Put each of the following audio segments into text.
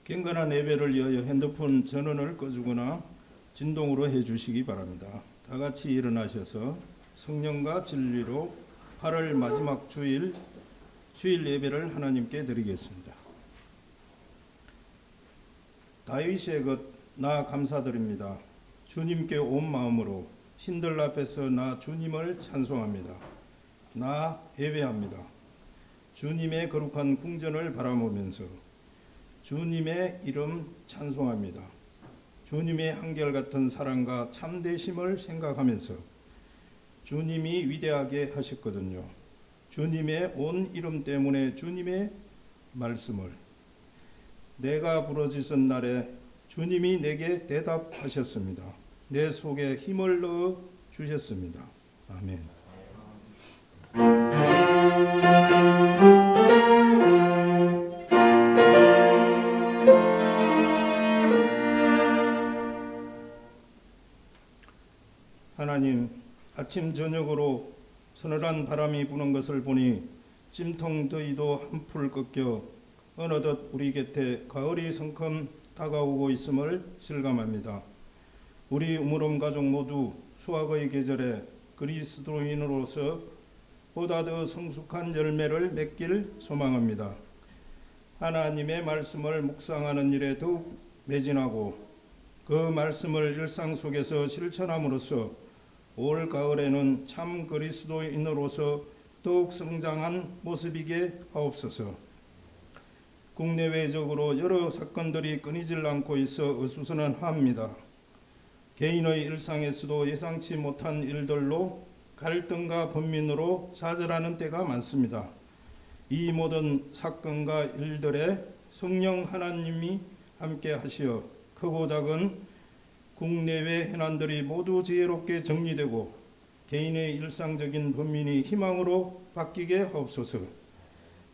경건한 예배를 위하여 핸드폰 전원을 꺼주거나 진동으로 해주시기 바랍니다. 다 같이 일어나셔서 성령과 진리로 8월 마지막 주일 예배를 하나님께 드리겠습니다. 다윗의 것 나 감사드립니다. 주님께 온 마음으로 신들 앞에서 나 주님을 찬송합니다. 나 예배합니다. 주님의 거룩한 궁전을 바라보면서 주님의 이름 찬송합니다. 주님의 한결같은 사랑과 참되심을 생각하면서 주님이 위대하게 하셨거든요. 주님의 온 이름 때문에 주님의 말씀을 내가 부르짖은 날에 주님이 내게 대답하셨습니다. 내 속에 힘을 넣어 주셨습니다. 아멘. 하나님, 아침 저녁으로 서늘한 바람이 부는 것을 보니 찜통 더위도 한풀 꺾여 어느덧 우리 곁에 가을이 성큼 다가오고 있음을 실감합니다. 우리 우물엄 가족 모두 수확의 계절에 그리스도인으로서 보다 더 성숙한 열매를 맺길 소망합니다. 하나님의 말씀을 묵상하는 일에 더욱 매진하고 그 말씀을 일상 속에서 실천함으로써 올 가을에는 참 그리스도인으로서 더욱 성장한 모습이게 하옵소서. 국내외적으로 여러 사건들이 끊이질 않고 있어 어수선합니다. 개인의 일상에서도 예상치 못한 일들로 갈등과 번민으로 좌절하는 때가 많습니다. 이 모든 사건과 일들에 성령 하나님이 함께 하시어 크고 작은 국내외 해난들이 모두 지혜롭게 정리되고 개인의 일상적인 번민이 희망으로 바뀌게 하옵소서.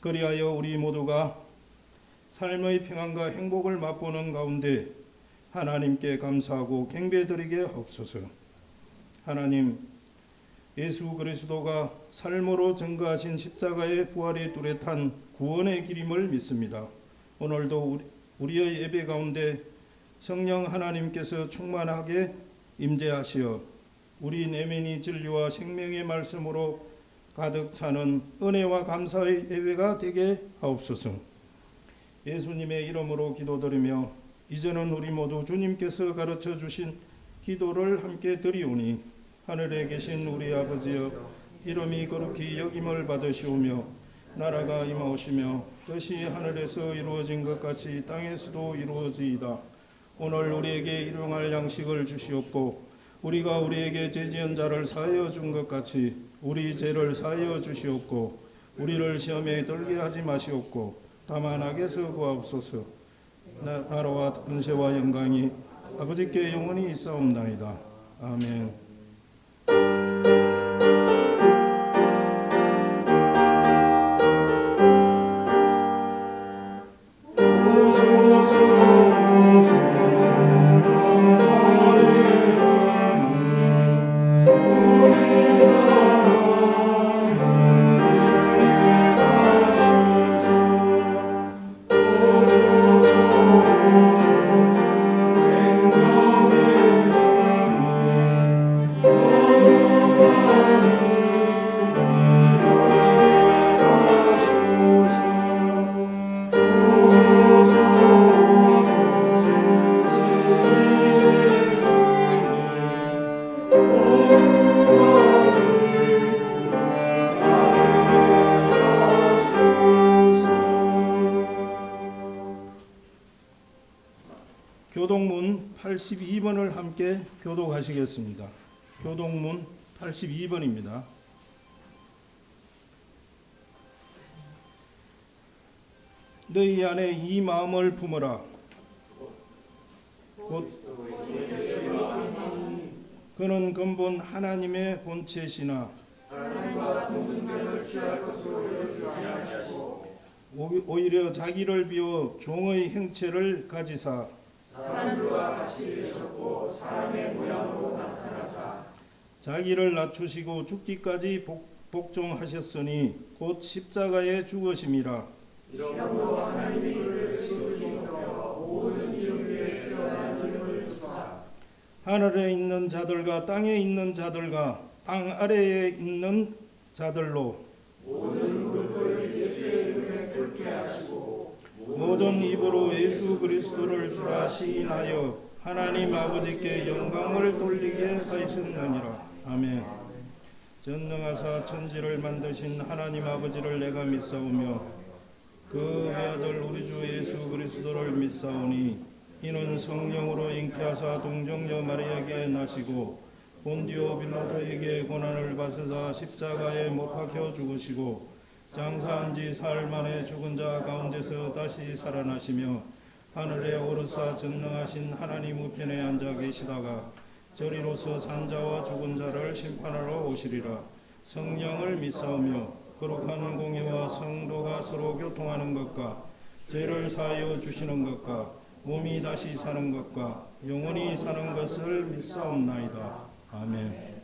그리하여 우리 모두가 삶의 평안과 행복을 맛보는 가운데 하나님께 감사하고 경배드리게 하옵소서. 하나님, 예수 그리스도가 삶으로 증거하신 십자가의 부활이 뚜렷한 구원의 길임을 믿습니다. 오늘도 우리의 예배 가운데 성령 하나님께서 충만하게 임재하시어 우리 내면이 진리와 생명의 말씀으로 가득 차는 은혜와 감사의 예배가 되게 하옵소서. 예수님의 이름으로 기도드리며 이제는 우리 모두 주님께서 가르쳐 주신 기도를 함께 드리오니 하늘에 계신 우리 아버지여 이름이 거룩히 여김을 받으시오며 나라가 임하오시며 뜻이 하늘에서 이루어진 것 같이 땅에서도 이루어지이다. 오늘 우리에게 일용할 양식을 주시옵고 우리가 우리에게 죄지은 자를 사하여 준 것 같이 우리 죄를 사하여 주시옵고 우리를 시험에 들게 하지 마시옵고 다만 악에서 구하옵소서. 나라와 권세와 영광이 아버지께 영원히 있사옵나이다. 아멘. 교동문 82번을 함께 교독하시겠습니다. 교동문 82번입니다. 너희 안에 이 마음을 품으라. 곧 그는 근본 하나님의 본체시나 오히려 자기를 비워 종의 형체를 가지사 사람들과 같이 계셨고 사람의 모양으로 나타나사 자기를 낮추시고 죽기까지 복종하셨으니 곧 십자가에 죽으심이라. 이러므로 하나님이 그를 지극히 높여 하늘에 있는 자들과 땅에 있는 자들과 땅 아래에 있는 자들로 모든 입으로 예수 그리스도를 주라 시인하여 하나님 아버지께 영광을 돌리게 하셨느니라. 아멘. 전능하사 천지를 만드신 하나님 아버지를 내가 믿사오며 그 외아들 우리 주 예수 그리스도를 믿사오니 이는 성령으로 잉태하사 동정녀 마리아에게 나시고 본디오 빌라도에게 고난을 받으사 십자가에 못 박혀 죽으시고 장사한 지 사흘 만에 죽은 자 가운데서 다시 살아나시며 하늘에 오르사 전능하신 하나님 우편에 앉아 계시다가 저리로서 산자와 죽은 자를 심판하러 오시리라. 성령을 믿사오며 거룩한 공예와 성도가 서로 교통하는 것과 죄를 사하여 주시는 것과 몸이 다시 사는 것과 영원히 사는 것을 믿사옵나이다. 아멘.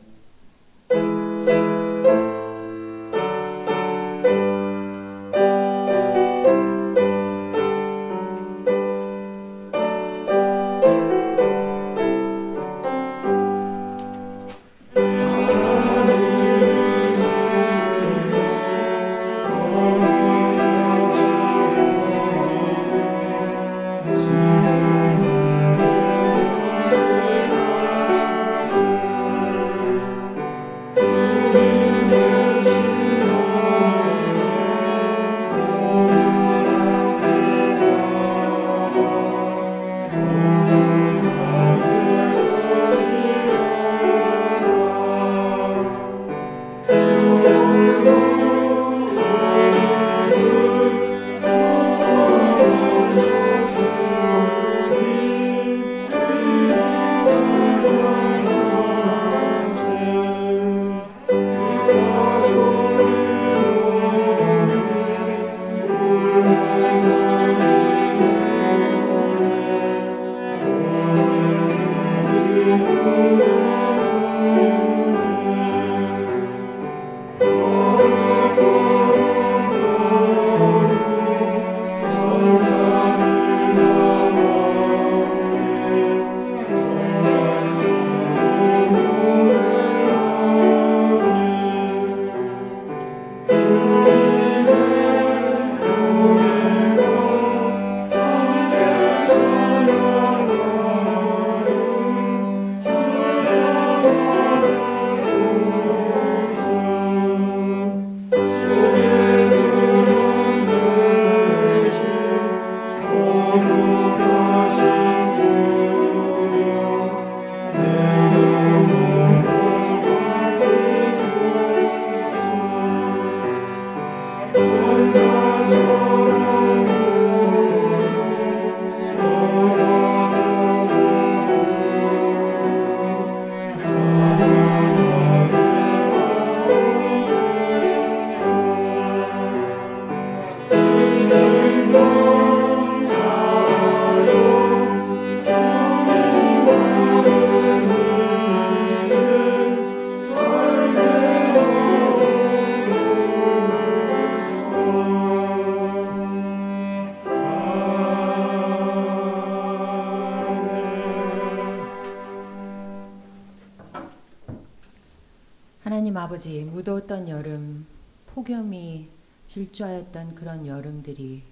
하나님 아버지, 무더웠던 여름, 폭염이 질주하였던 그런 여름들이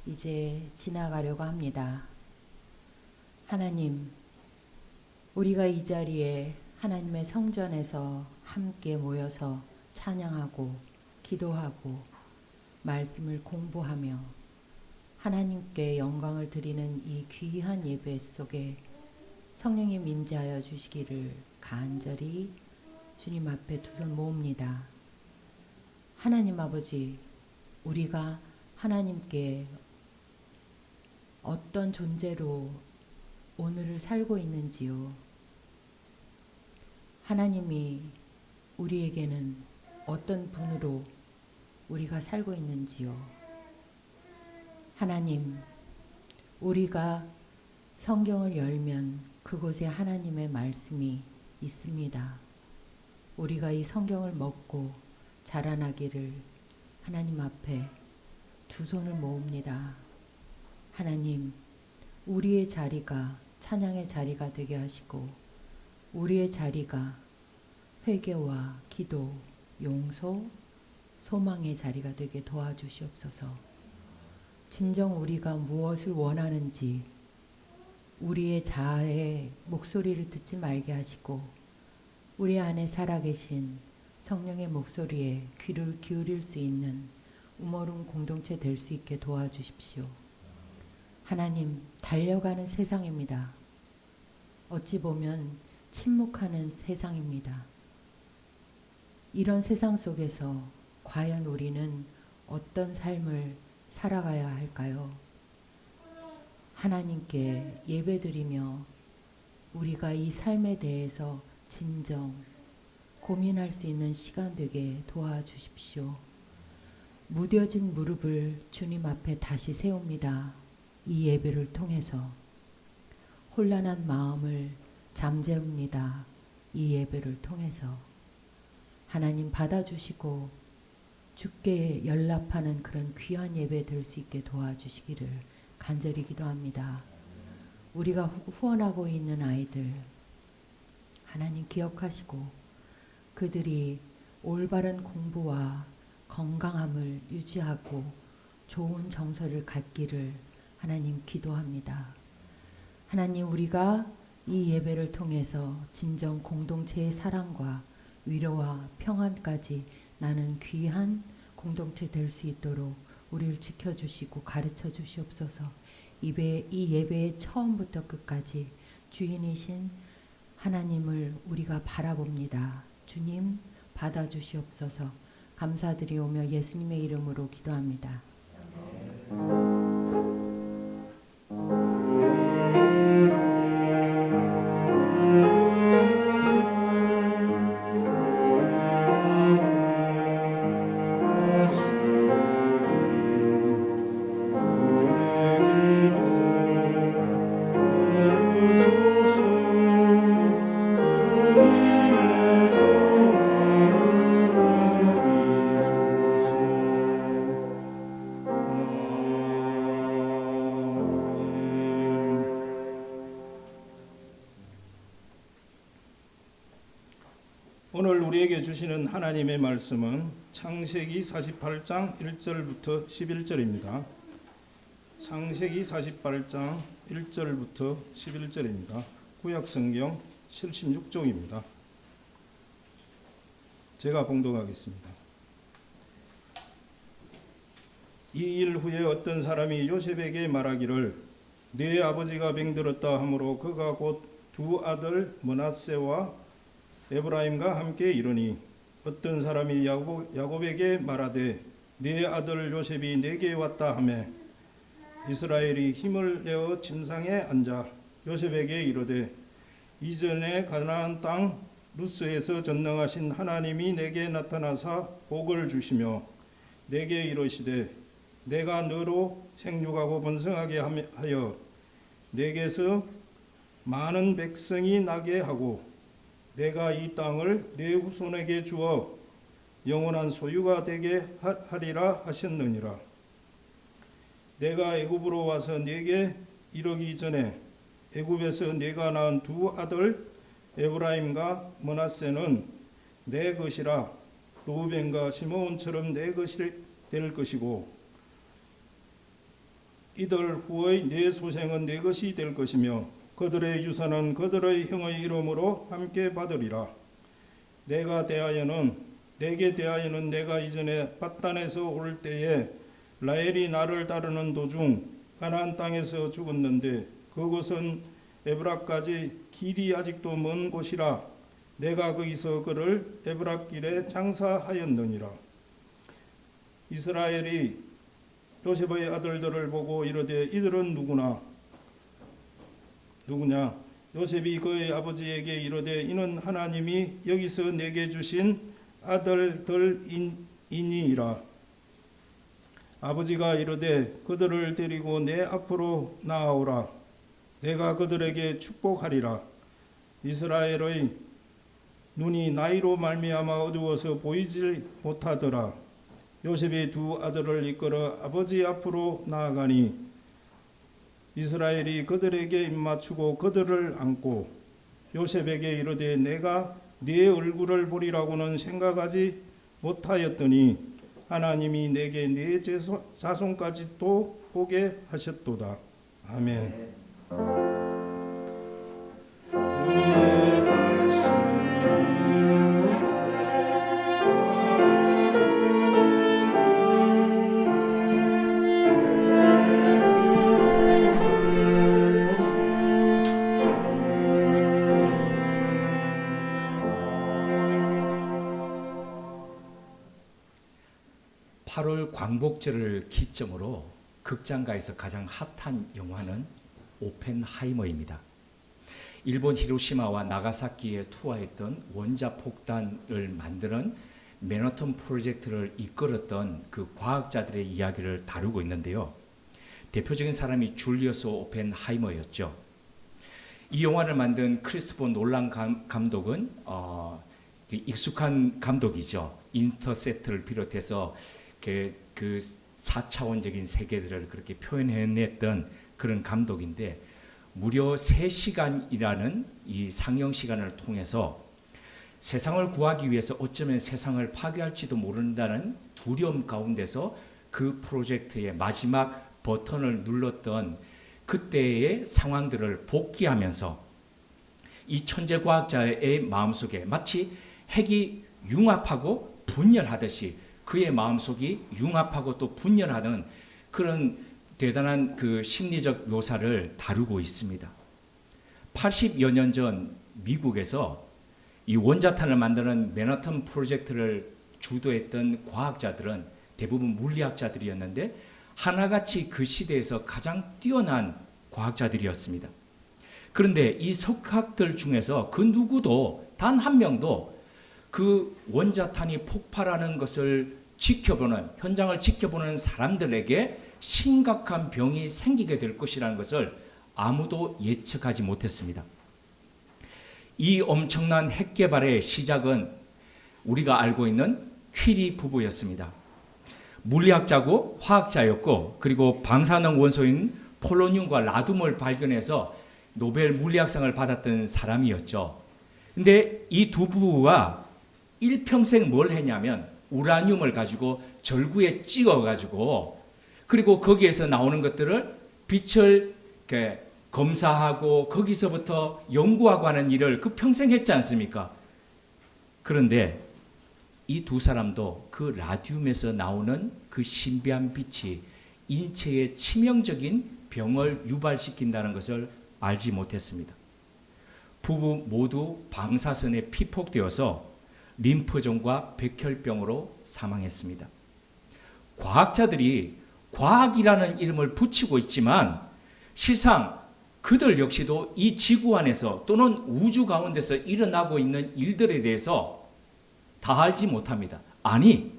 이제 지나가려고 합니다. 하나님, 우리가 이 자리에 하나님의 성전에서 함께 모여서 찬양하고 기도하고 말씀을 공부하며 하나님께 영광을 드리는 이 귀한 예배 속에 성령님 임재하여 주시기를 간절히 주님 앞에 두 손 모읍니다. 하나님 아버지, 우리가 하나님께 어떤 존재로 오늘을 살고 있는지요. 하나님이 우리에게는 어떤 분으로 우리가 살고 있는지요. 하나님, 우리가 성경을 열면 그곳에 하나님의 말씀이 있습니다. 우리가 이 성경을 먹고 자라나기를 하나님 앞에 두 손을 모읍니다. 하나님, 우리의 자리가 찬양의 자리가 되게 하시고 우리의 자리가 회개와 기도, 용서, 소망의 자리가 되게 도와주시옵소서. 진정 우리가 무엇을 원하는지 우리의 자아의 목소리를 듣지 말게 하시고 우리 안에 살아계신 성령의 목소리에 귀를 기울일 수 있는 우머른 공동체 될 수 있게 도와주십시오. 하나님, 달려가는 세상입니다. 어찌 보면 침묵하는 세상입니다. 이런 세상 속에서 과연 우리는 어떤 삶을 살아가야 할까요? 하나님께 예배드리며 우리가 이 삶에 대해서 진정 고민할 수 있는 시간 되게 도와주십시오. 무뎌진 무릎을 주님 앞에 다시 세웁니다. 이 예배를 통해서 혼란한 마음을 잠재웁니다. 이 예배를 통해서 하나님 받아주시고 주께 연락하는 그런 귀한 예배 될 수 있게 도와주시기를 간절히 기도합니다. 우리가 후원하고 있는 아이들 하나님 기억하시고 그들이 올바른 공부와 건강함을 유지하고 좋은 정서를 갖기를 하나님 기도합니다. 하나님, 우리가 이 예배를 통해서 진정 공동체의 사랑과 위로와 평안까지 나는 귀한 공동체 될 수 있도록 우리를 지켜주시고 가르쳐 주시옵소서. 이 예배의 처음부터 끝까지 주인이신 하나님을 우리가 바라봅니다. 주님 받아주시옵소서. 감사드리오며 예수님의 이름으로 기도합니다. 오늘 우리에게 주시는 하나님의 말씀은 창세기 48장 1절부터 11절입니다. 창세기 48장 1절부터 11절입니다. 구약성경 76쪽입니다. 제가 봉독하겠습니다. 이 일 후에 어떤 사람이 요셉에게 말하기를 네 아버지가 병들었다 하므로 그가 곧 두 아들 므낫세와 에브라임과 함께 이르니 어떤 사람이 야곱에게 말하되 네 아들 요셉이 내게 왔다 하매 이스라엘이 힘을 내어 침상에 앉아 요셉에게 이르되 이전에 가나안 땅 루스에서 전능하신 하나님이 내게 나타나사 복을 주시며 내게 이르시되 내가 너로 생육하고 번성하게 하여 내게서 많은 백성이 나게 하고 내가 이 땅을 내 후손에게 주어 영원한 소유가 되게 하리라 하셨느니라. 내가 애굽으로 와서 네게 이르기 전에 애굽에서 네가 낳은 두 아들 에브라임과 므낫세는 내 것이라. 루벤과 시므온처럼 내 것이 될 것이고 이들 후의 내 소생은 내 것이 될 것이며 그들의 유산은 그들의 형의 이름으로 함께 받으리라. 내게 대하여는 내가 이전에 밧단에서 올 때에 라헬이 나를 따르는 도중 가나안 땅에서 죽었는데 그곳은 에브라까지 길이 아직도 먼 곳이라. 내가 거기서 그를 에브라길에 장사하였느니라. 이스라엘이 요셉의 아들들을 보고 이르되 이들은 누구냐? 요셉이 그의 아버지에게 이르되 이는 하나님이 여기서 내게 주신 아들들이니이라. 아버지가 이르되 그들을 데리고 내 앞으로 나아오라. 내가 그들에게 축복하리라. 이스라엘의 눈이 나이로 말미암아 어두워서 보이지 못하더라. 요셉이 두 아들을 이끌어 아버지 앞으로 나아가니 이스라엘이 그들에게 입맞추고 그들을 안고 요셉에게 이르되 내가 네 얼굴을 보리라고는 생각하지 못하였더니 하나님이 내게 네 자손까지 또 보게 하셨도다. 아멘. 광복절을 기점으로 극장가에서 가장 핫한 영화는 오펜하이머입니다. 일본 히로시마와 나가사키에 투하했던 원자폭탄을 만드는 맨하탄 프로젝트를 이끌었던 그 과학자들의 이야기를 다루고 있는데요. 대표적인 사람이 줄리어스 오펜하이머였죠. 이 영화를 만든 크리스토퍼 놀란 감독은 익숙한 감독이죠. 인터셉트를 비롯해서 그 4차원적인 세계들을 그렇게 표현해냈던 그런 감독인데, 무려 3시간이라는 이 상영 시간을 통해서 세상을 구하기 위해서 어쩌면 세상을 파괴할지도 모른다는 두려움 가운데서 그 프로젝트의 마지막 버튼을 눌렀던 그때의 상황들을 복귀하면서 이 천재 과학자의 마음속에 마치 핵이 융합하고 분열하듯이 그의 마음속이 융합하고 또 분열하는 그런 대단한 그 심리적 묘사를 다루고 있습니다. 80여 년 전 미국에서 이 원자탄을 만드는 맨하탄 프로젝트를 주도했던 과학자들은 대부분 물리학자들이었는데 하나같이 그 시대에서 가장 뛰어난 과학자들이었습니다. 그런데 이 석학들 중에서 그 누구도 단 한 명도 그 원자탄이 폭발하는 것을 지켜보는, 현장을 지켜보는 사람들에게 심각한 병이 생기게 될 것이라는 것을 아무도 예측하지 못했습니다. 이 엄청난 핵 개발의 시작은 우리가 알고 있는 퀴리 부부였습니다. 물리학자고 화학자였고, 그리고 방사능 원소인 폴로늄과 라듐을 발견해서 노벨 물리학상을 받았던 사람이었죠. 근데 이 두 부부가 일평생 뭘 했냐면 우라늄을 가지고 절구에 찍어가지고, 그리고 거기에서 나오는 것들을 빛을 검사하고 거기서부터 연구하고 하는 일을 그 평생 했지 않습니까? 그런데 이 두 사람도 그 라듐에서 나오는 그 신비한 빛이 인체에 치명적인 병을 유발시킨다는 것을 알지 못했습니다. 부부 모두 방사선에 피폭되어서 림프종과 백혈병으로 사망했습니다. 과학자들이 과학이라는 이름을 붙이고 있지만 실상 그들 역시도 이 지구 안에서 또는 우주 가운데서 일어나고 있는 일들에 대해서 다 알지 못합니다. 아니,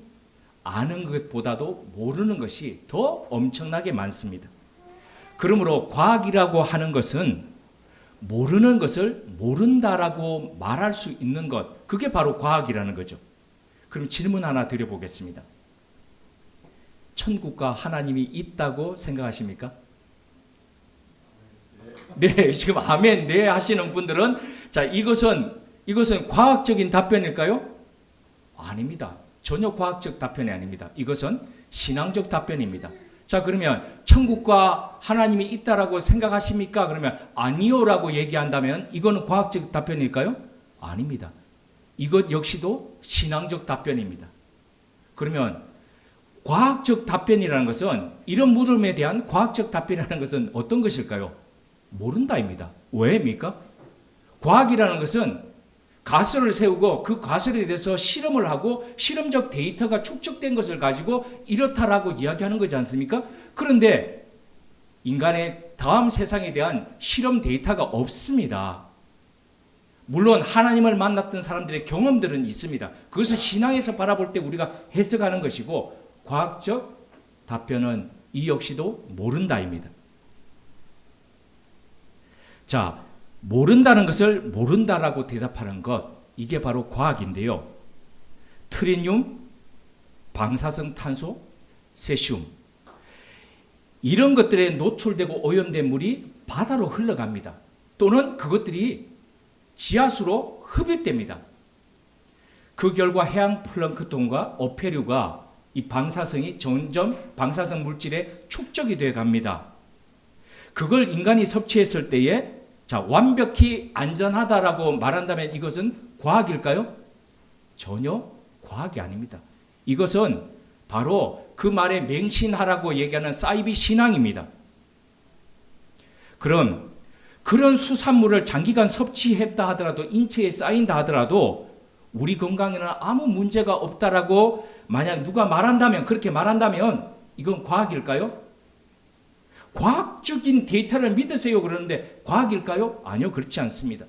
아는 것보다도 모르는 것이 더 엄청나게 많습니다. 그러므로 과학이라고 하는 것은 모르는 것을 모른다라고 말할 수 있는 것, 그게 바로 과학이라는 거죠. 그럼 질문 하나 드려보겠습니다. 천국과 하나님이 있다고 생각하십니까? 네, 지금 아멘 네 하시는 분들은, 자, 이것은 과학적인 답변일까요? 아닙니다. 전혀 과학적 답변이 아닙니다. 이것은 신앙적 답변입니다. 자, 그러면 천국과 하나님이 있다라고 생각하십니까? 그러면 아니요라고 얘기한다면 이거는 과학적 답변일까요? 아닙니다. 이것 역시도 신앙적 답변입니다. 그러면 과학적 답변이라는 것은, 이런 물음에 대한 과학적 답변이라는 것은 어떤 것일까요? 모른다입니다. 왜입니까? 과학이라는 것은 가설을 세우고 그 가설에 대해서 실험을 하고 실험적 데이터가 축적된 것을 가지고 이렇다라고 이야기하는 거지 않습니까? 그런데 인간의 다음 세상에 대한 실험 데이터가 없습니다. 물론 하나님을 만났던 사람들의 경험들은 있습니다. 그것을 신앙에서 바라볼 때 우리가 해석하는 것이고, 과학적 답변은 이 역시도 모른다입니다. 자, 모른다는 것을 모른다라고 대답하는 것, 이게 바로 과학인데요. 트리늄, 방사성 탄소, 세슘, 이런 것들에 노출되고 오염된 물이 바다로 흘러갑니다. 또는 그것들이 지하수로 흡입됩니다. 그 결과 해양 플랑크톤과 어패류가 이 방사성이 점점 방사성 물질에 축적이 되어 갑니다. 그걸 인간이 섭취했을 때에 자, 완벽히 안전하다라고 말한다면 이것은 과학일까요? 전혀 과학이 아닙니다. 이것은 바로 그 말에 맹신하라고 얘기하는 사이비 신앙입니다. 그럼 그런 수산물을 장기간 섭취했다 하더라도 인체에 쌓인다 하더라도 우리 건강에는 아무 문제가 없다라고 만약 누가 말한다면 그렇게 말한다면 이건 과학일까요? 과학적인 데이터를 믿으세요 그러는데 과학일까요? 아니요, 그렇지 않습니다.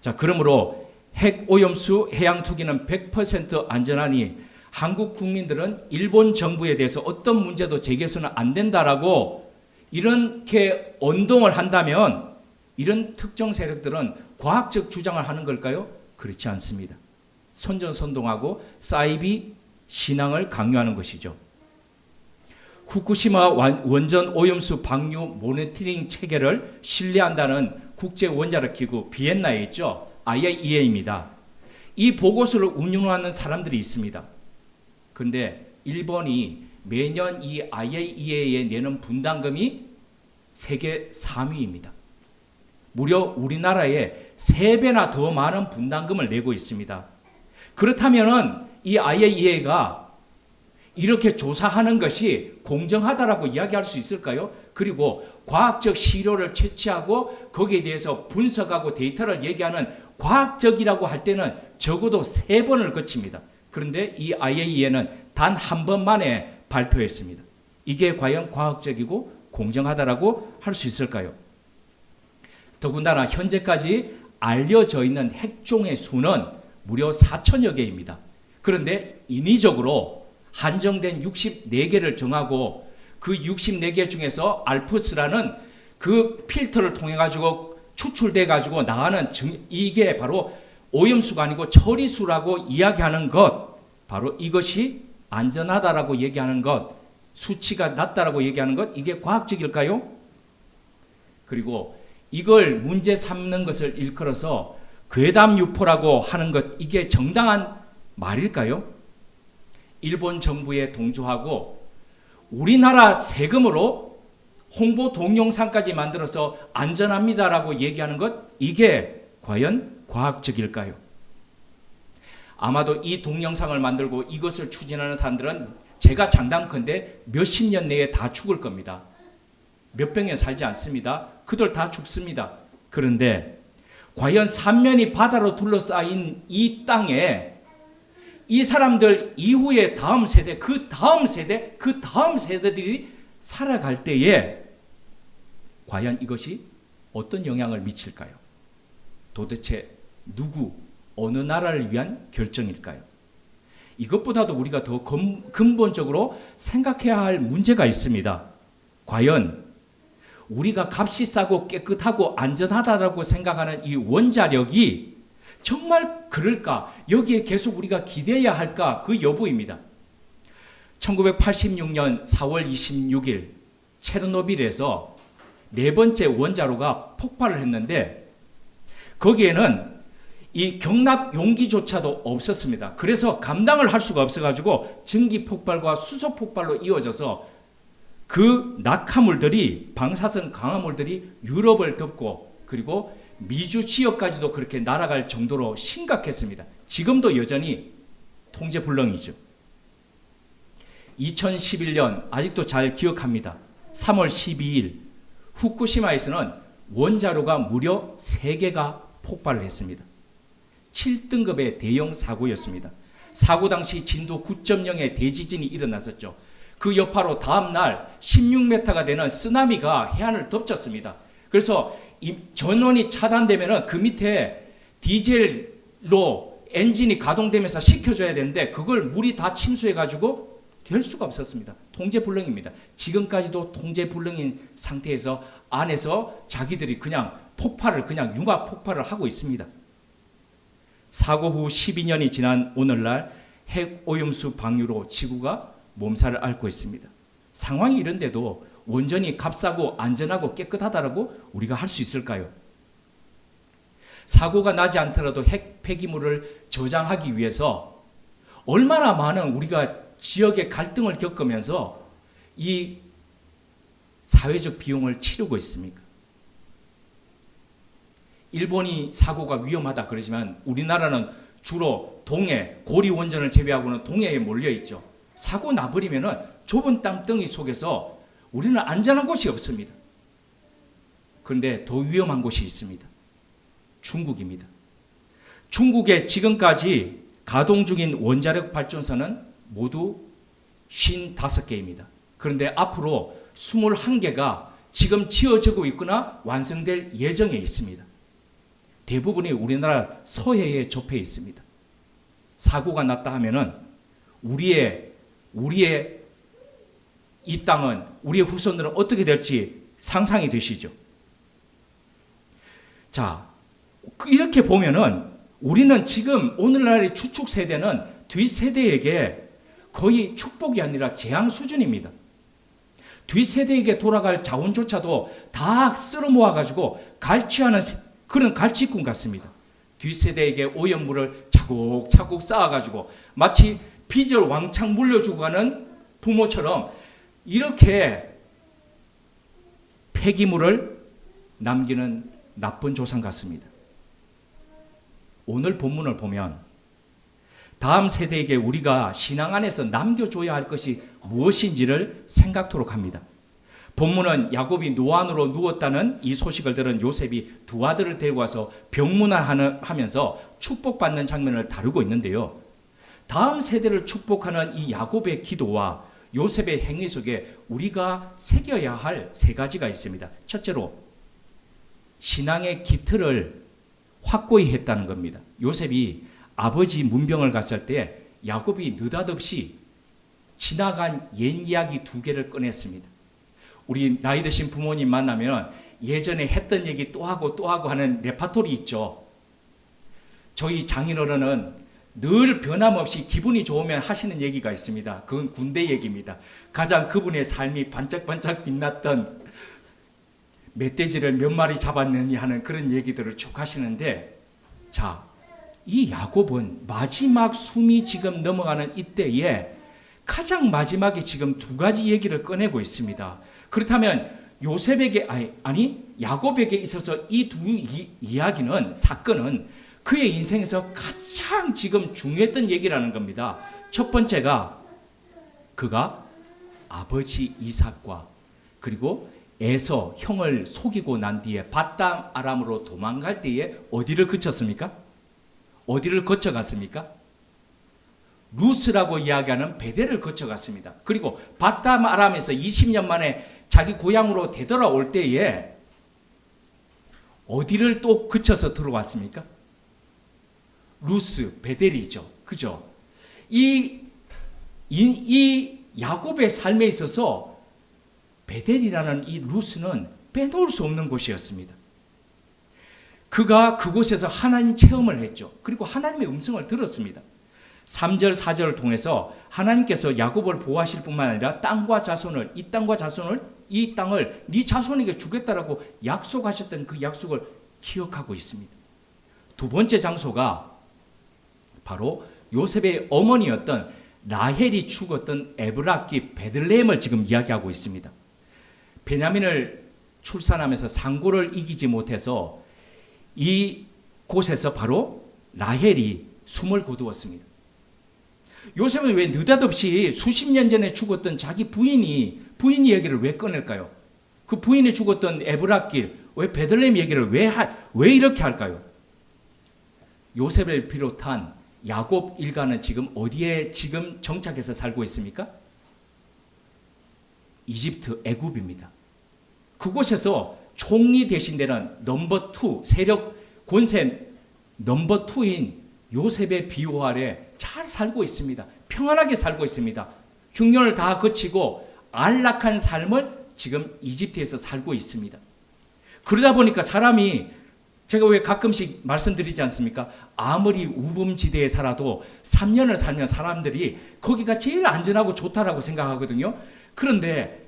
자, 그러므로 핵오염수 해양 투기는 100% 안전하니 한국 국민들은 일본 정부에 대해서 어떤 문제도 제기해서는 안 된다라고 이렇게 언동을 한다면 이런 특정 세력들은 과학적 주장을 하는 걸까요? 그렇지 않습니다. 선전선동하고 사이비 신앙을 강요하는 것이죠. 후쿠시마 원전 오염수 방류 모니터링 체계를 신뢰한다는 국제 원자력 기구 비엔나에 있죠. IAEA입니다. 이 보고서를 운용하는 사람들이 있습니다. 그런데 일본이 매년 이 IAEA에 내는 분담금이 세계 3위입니다. 무려 우리나라에 3배나 더 많은 분담금을 내고 있습니다. 그렇다면 이 IAEA가 이렇게 조사하는 것이 공정하다라고 이야기할 수 있을까요? 그리고 과학적 시료를 채취하고 거기에 대해서 분석하고 데이터를 얘기하는 과학적이라고 할 때는 적어도 3번을 거칩니다. 그런데 이 IAEA는 단 한 번만에 발표했습니다. 이게 과연 과학적이고 공정하다라고 할 수 있을까요? 더군다나 현재까지 알려져 있는 핵종의 수는 무려 4천여 개입니다. 그런데 인위적으로 한정된 64개를 정하고 그 64개 중에서 알프스라는 그 필터를 통해 가지고 추출돼 가지고 나가는 이게 바로 오염수가 아니고 처리수라고 이야기하는 것, 바로 이것이 안전하다라고 얘기하는 것, 수치가 낮다라고 얘기하는 것, 이게 과학적일까요? 그리고 이걸 문제 삼는 것을 일컬어서 괴담 유포라고 하는 것, 이게 정당한 말일까요? 일본 정부에 동조하고 우리나라 세금으로 홍보 동영상까지 만들어서 안전합니다라고 얘기하는 것, 이게 과연 과학적일까요? 아마도 이 동영상을 만들고 이것을 추진하는 사람들은 제가 장담컨대 몇십 년 내에 다 죽을 겁니다. 몇 병에 살지 않습니다. 그들 다 죽습니다. 그런데 과연 삼면이 바다로 둘러싸인 이 땅에 이 사람들 이후에 다음 세대, 그 다음 세대, 그 다음 세대들이 살아갈 때에 과연 이것이 어떤 영향을 미칠까요? 도대체 누구, 어느 나라를 위한 결정일까요? 이것보다도 우리가 더 근본적으로 생각해야 할 문제가 있습니다. 과연 우리가 값이 싸고 깨끗하고 안전하다고 생각하는 이 원자력이 정말 그럴까? 여기에 계속 우리가 기대해야 할까? 그 여부입니다. 1986년 4월 26일 체르노빌에서 네 번째 원자로가 폭발을 했는데 거기에는 이 경납 용기조차도 없었습니다. 그래서 감당을 할 수가 없어가지고 전기 폭발과 수소 폭발로 이어져서 그 낙하물들이, 방사성 강화물들이 유럽을 덮고 그리고 미주 지역까지도 그렇게 날아갈 정도로 심각했습니다. 지금도 여전히 통제불능이죠. 2011년 아직도 잘 기억합니다. 3월 12일 후쿠시마에서는 원자로가 무려 3개가 폭발을 했습니다. 7등급의 대형 사고였습니다. 사고 당시 진도 9.0의 대지진이 일어났었죠. 그 여파로 다음날 16m가 되는 쓰나미가 해안을 덮쳤습니다. 그래서 이 전원이 차단되면 그 밑에 디젤로 엔진이 가동되면서 식혀줘야 되는데 그걸 물이 다 침수해가지고 될 수가 없었습니다. 통제불능입니다. 지금까지도 통제불능인 상태에서 안에서 자기들이 그냥 폭발을, 그냥 융합 폭발을 하고 있습니다. 사고 후 12년이 지난 오늘날 핵오염수 방류로 지구가 몸살을 앓고 있습니다. 상황이 이런데도 온전히 값싸고 안전하고 깨끗하다라고 우리가 할 수 있을까요? 사고가 나지 않더라도 핵 폐기물을 저장하기 위해서 얼마나 많은 우리가 지역의 갈등을 겪으면서 이 사회적 비용을 치르고 있습니까? 일본이 사고가 위험하다 그러지만 우리나라는 주로 동해, 고리 원전을 제외하고는 동해에 몰려 있죠. 사고 나버리면은 좁은 땅덩이 속에서 우리는 안전한 곳이 없습니다. 그런데 더 위험한 곳이 있습니다. 중국입니다. 중국의 지금까지 가동 중인 원자력 발전소는 모두 55개입니다. 그런데 앞으로 21개가 지금 지어지고 있거나 완성될 예정에 있습니다. 대부분이 우리나라 서해에 접해 있습니다. 사고가 났다 하면은 우리의 이 땅은, 우리의 후손들은 어떻게 될지 상상이 되시죠? 자, 이렇게 보면은 우리는 지금 오늘날의 추축 세대는 뒷세대에게 거의 축복이 아니라 재앙 수준입니다. 뒷세대에게 돌아갈 자원조차도 다 쓸어 모아가지고 갈취하는 그런 갈취꾼 같습니다. 뒷세대에게 오염물을 차곡차곡 쌓아가지고 마치 빚을 왕창 물려주고 가는 부모처럼 이렇게 폐기물을 남기는 나쁜 조상 같습니다. 오늘 본문을 보면 다음 세대에게 우리가 신앙 안에서 남겨줘야 할 것이 무엇인지를 생각토록 합니다. 본문은 야곱이 노안으로 누웠다는 이 소식을 들은 요셉이 두 아들을 데리고 와서 병문안하면서 축복받는 장면을 다루고 있는데요. 다음 세대를 축복하는 이 야곱의 기도와 요셉의 행위 속에 우리가 새겨야 할 세 가지가 있습니다. 첫째로 신앙의 기틀을 확고히 했다는 겁니다. 요셉이 아버지 문병을 갔을 때 야곱이 느닷없이 지나간 옛 이야기 2개를 꺼냈습니다. 우리 나이 드신 부모님 만나면 예전에 했던 얘기 또 하고 하는 레파토리 있죠. 저희 장인어른은 늘 변함없이 기분이 좋으면 하시는 얘기가 있습니다. 그건 군대 얘기입니다. 가장 그분의 삶이 반짝반짝 빛났던 멧돼지를 몇 마리 잡았느니 하는 그런 얘기들을 쭉 하시는데, 자, 이 야곱은 마지막 숨이 지금 넘어가는 이때에 가장 마지막에 지금 2가지 얘기를 꺼내고 있습니다. 그렇다면 요셉에게 아니 야곱에게 있어서 이 두 이야기는, 사건은 그의 인생에서 가장 지금 중요했던 얘기라는 겁니다. 첫 번째가 그가 아버지 이삭과 그리고 에서 형을 속이고 난 뒤에 밧담 아람으로 도망갈 때에 어디를 그쳤습니까? 어디를 거쳐갔습니까? 루스라고 이야기하는 베델을 거쳐갔습니다. 그리고 밧담 아람에서 20년 만에 자기 고향으로 되돌아올 때에 어디를 또 그쳐서 들어왔습니까? 루스, 베델이죠. 그죠? 이 야곱의 삶에 있어서 베델이라는 이 루스는 빼놓을 수 없는 곳이었습니다. 그가 그곳에서 하나님 체험을 했죠. 그리고 하나님의 음성을 들었습니다. 3절, 4절을 통해서 하나님께서 야곱을 보호하실 뿐만 아니라 땅과 자손을, 이 땅을 네 자손에게 주겠다라고 약속하셨던 그 약속을 기억하고 있습니다. 두 번째 장소가 바로 요셉의 어머니였던 라헬이 죽었던 에브라기 베들레헴을 지금 이야기하고 있습니다. 베냐민을 출산하면서 상고를 이기지 못해서 이 곳에서 바로 라헬이 숨을 거두었습니다. 요셉은 왜 느닷없이 수십 년 전에 죽었던 자기 부인 얘기를 왜 꺼낼까요? 그 부인이 죽었던 에브라길, 왜 베들레헴 얘기를 왜 이렇게 할까요? 요셉을 비롯한 야곱 일가는 지금 어디에 지금 정착해서 살고 있습니까? 이집트, 애굽입니다. 그곳에서 총리 대신 되는 넘버 2, 세력 권세 넘버 2인 요셉의 비호 아래 잘 살고 있습니다. 평안하게 살고 있습니다. 흉년을 다 거치고 안락한 삶을 지금 이집트에서 살고 있습니다. 그러다 보니까 사람이, 제가 왜 가끔씩 말씀드리지 않습니까? 아무리 우범지대에 살아도 3년을 살면 사람들이 거기가 제일 안전하고 좋다라고 생각하거든요. 그런데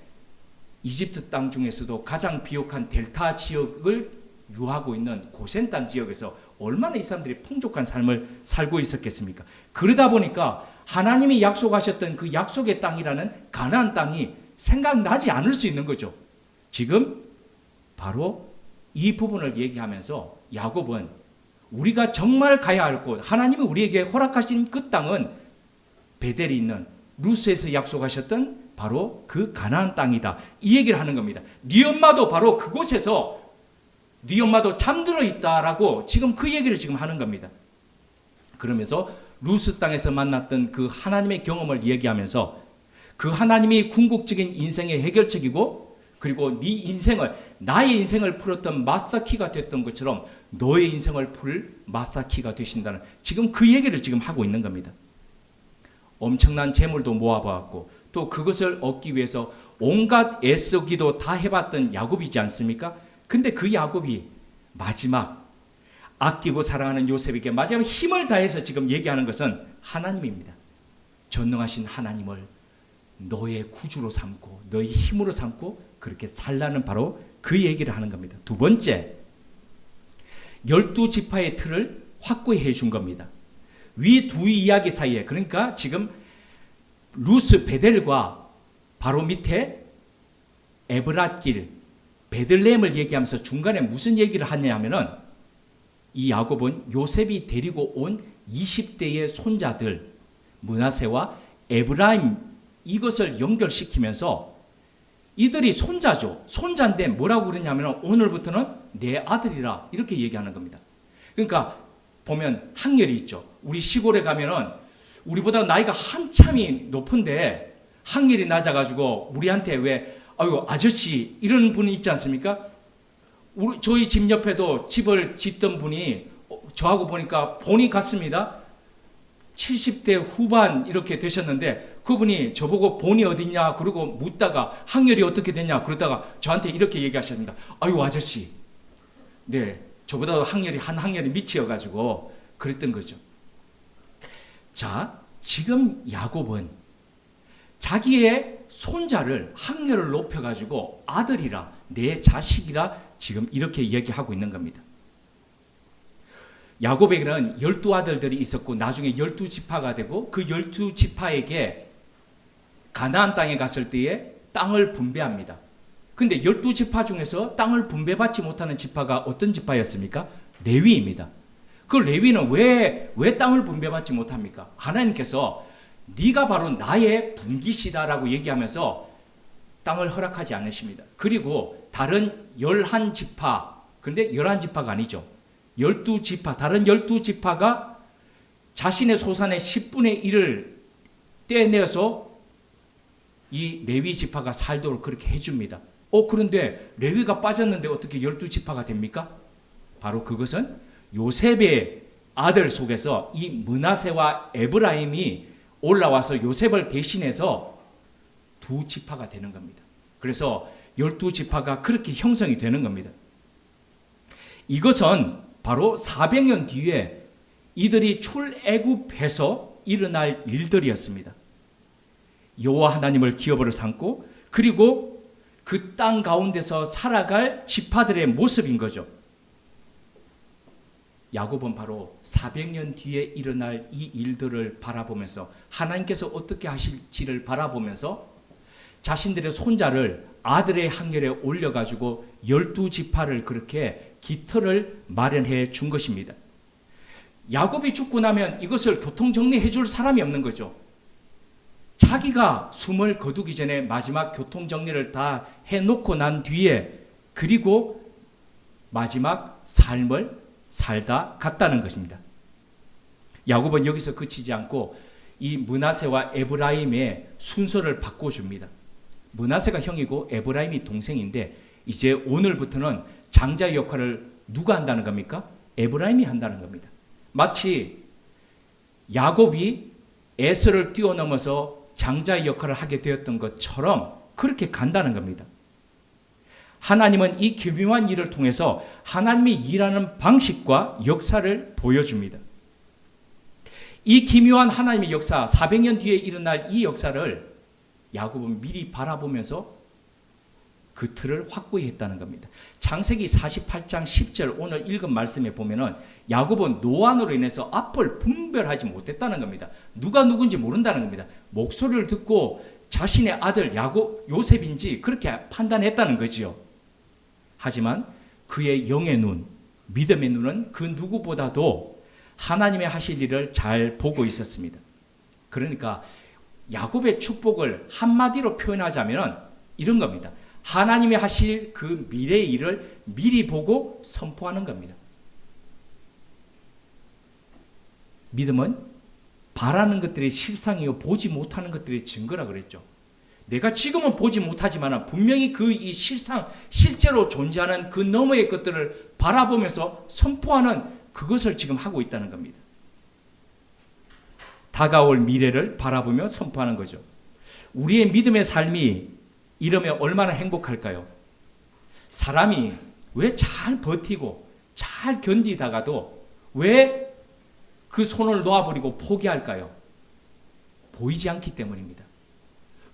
이집트 땅 중에서도 가장 비옥한 델타 지역을 유하고 있는 고센 땅 지역에서 얼마나 이 사람들이 풍족한 삶을 살고 있었겠습니까? 그러다 보니까 하나님이 약속하셨던 그 약속의 땅이라는 가나안 땅이 생각나지 않을 수 있는 거죠. 지금 바로 이 부분을 얘기하면서 야곱은 우리가 정말 가야 할 곳, 하나님이 우리에게 허락하신 그 땅은 베델이 있는 루스에서 약속하셨던 바로 그 가나안 땅이다. 이 얘기를 하는 겁니다. 네 엄마도 바로 그곳에서 네 엄마도 잠들어 있다라고 지금 그 얘기를 지금 하는 겁니다. 그러면서 루스 땅에서 만났던 그 하나님의 경험을 얘기하면서 그 하나님이 궁극적인 인생의 해결책이고 그리고 네 인생을 나의 인생을 풀었던 마스터키가 됐던 것처럼 너의 인생을 풀 마스터키가 되신다는 지금 그 얘기를 지금 하고 있는 겁니다. 엄청난 재물도 모아보았고 또 그것을 얻기 위해서 온갖 애쓰기도 다 해봤던 야곱이지 않습니까? 근데 그 야곱이 마지막 아끼고 사랑하는 요셉에게 마지막 힘을 다해서 지금 얘기하는 것은 하나님입니다. 전능하신 하나님을 너의 구주로 삼고 너의 힘으로 삼고 그렇게 살라는 바로 그 얘기를 하는 겁니다. 두 번째, 12지파의 틀을 확고히 해준 겁니다. 위 두 이야기 사이에 그러니까 지금 루스 베델과 바로 밑에 에브랏길 베들레헴을 얘기하면서 중간에 무슨 얘기를 하냐면은 이 야곱은 요셉이 데리고 온 20대의 손자들 므낫세와 에브라임 이것을 연결시키면서 이들이 손자죠. 손자인데 뭐라고 그러냐면 오늘부터는 내 아들이라 이렇게 얘기하는 겁니다. 그러니까 보면 학렬이 있죠. 우리 시골에 가면은 우리보다 나이가 한참이 높은데 학렬이 낮아가지고 우리한테 왜 아유 아저씨 이런 분이 있지 않습니까? 저희 집 옆에도 집을 짓던 분이 저하고 보니까 본이 같습니다. 70대 후반 이렇게 되셨는데 그분이 저보고 본이 어딨냐 그러고 묻다가 학렬이 어떻게 되냐 그러다가 저한테 이렇게 얘기하셨습니다. 아유 아저씨 네 저보다 한 학렬이 밑이어가지고 그랬던 거죠. 자 지금 야곱은 자기의 손자를 학렬을 높여가지고 아들이라 내 자식이라 지금 이렇게 얘기하고 있는 겁니다. 야곱에게는 12아들들이 있었고 나중에 12지파가 되고 그 12지파에게 가나안 땅에 갔을 때에 땅을 분배합니다. 근데 12지파 중에서 땅을 분배받지 못하는 지파가 어떤 지파였습니까? 레위입니다. 그 레위는 왜 땅을 분배받지 못합니까? 하나님께서 네가 바로 나의 분깃이다라고 얘기하면서 땅을 허락하지 않으십니다. 그리고 다른 11지파, 근데 11지파가 아니죠. 12지파, 다른 12지파가 자신의 소산의 10분의 1을 떼내서 이 레위 지파가 살도록 그렇게 해줍니다. 그런데 레위가 빠졌는데 어떻게 12지파가 됩니까? 바로 그것은 요셉의 아들 속에서 이 므낫세와 에브라임이 올라와서 요셉을 대신해서 두 지파가 되는 겁니다. 그래서 12지파가 그렇게 형성이 되는 겁니다. 이것은 바로 400년 뒤에 이들이 출애굽해서 일어날 일들이었습니다. 여호와 하나님을 기업으로 삼고 그리고 그 땅 가운데서 살아갈 지파들의 모습인 거죠. 야곱은 바로 400년 뒤에 일어날 이 일들을 바라보면서 하나님께서 어떻게 하실지를 바라보면서 자신들의 손자를 아들의 학렬에 올려가지고 12지파를 그렇게 깃털을 마련해 준 것입니다. 야곱이 죽고 나면 이것을 교통정리해 줄 사람이 없는 거죠. 자기가 숨을 거두기 전에 마지막 교통정리를 다 해놓고 난 뒤에 그리고 마지막 삶을 살다 갔다는 것입니다. 야곱은 여기서 그치지 않고 이 므낫세와 에브라임의 순서를 바꿔줍니다. 므낫세가 형이고 에브라임이 동생인데 이제 오늘부터는 장자의 역할을 누가 한다는 겁니까? 에브라임이 한다는 겁니다. 마치 야곱이 에서를 뛰어넘어서 장자의 역할을 하게 되었던 것처럼 그렇게 간다는 겁니다. 하나님은 이 기묘한 일을 통해서 하나님이 일하는 방식과 역사를 보여줍니다. 이 기묘한 하나님의 역사, 400년 뒤에 일어날 이 역사를 야곱은 미리 바라보면서 그 틀을 확고히 했다는 겁니다. 창세기 48장 10절 오늘 읽은 말씀에 보면은 야곱은 노안으로 인해서 앞을 분별하지 못했다는 겁니다. 누가 누군지 모른다는 겁니다. 목소리를 듣고 자신의 아들 요셉인지 그렇게 판단했다는 거지요. 하지만 그의 영의 눈, 믿음의 눈은 그 누구보다도 하나님의 하실 일을 잘 보고 있었습니다. 그러니까 야곱의 축복을 한마디로 표현하자면 이런 겁니다. 하나님이 하실 그 미래의 일을 미리 보고 선포하는 겁니다. 믿음은 바라는 것들이 실상이요 보지 못하는 것들이 증거라 그랬죠. 내가 지금은 보지 못하지만 분명히 그 이 실제로 존재하는 그 너머의 것들을 바라보면서 선포하는 그것을 지금 하고 있다는 겁니다. 다가올 미래를 바라보며 선포하는 거죠. 우리의 믿음의 삶이 이러면 얼마나 행복할까요? 사람이 왜 잘 버티고 잘 견디다가도 왜 그 손을 놓아버리고 포기할까요? 보이지 않기 때문입니다.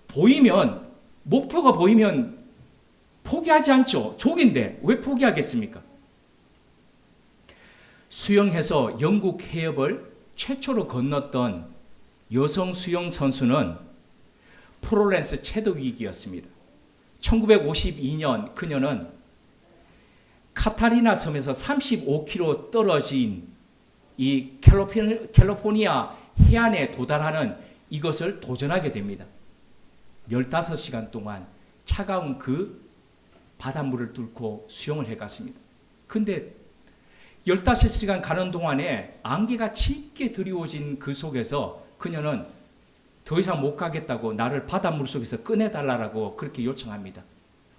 보이면, 목표가 보이면 포기하지 않죠. 족인데 왜 포기하겠습니까? 수영해서 영국 해협을 최초로 건넜던 여성 수영 선수는 플로렌스 체도위기였습니다. 1952년 그녀는 카타리나 섬에서 35km 떨어진 이 캘리포니아 해안에 도달하는 이것을 도전하게 됩니다. 15시간 동안 차가운 그 바닷물을 뚫고 수영을 해갔습니다. 근데 15시간 가는 동안에 안개가 짙게 드리워진 그 속에서 그녀는 더 이상 못 가겠다고 나를 바닷물 속에서 꺼내달라고 그렇게 요청합니다.